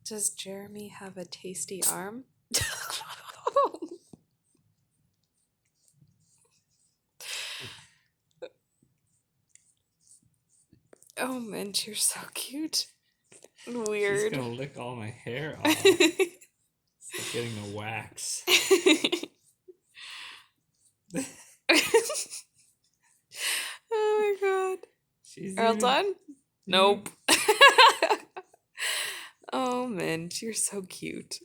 Does Jeremy have a tasty arm? Oh, Mint, you're so cute. Weird. She's gonna lick all my hair off. It's like getting a wax. Oh my god. She's Are all even... done? Nope. Oh, Mint, you're so cute.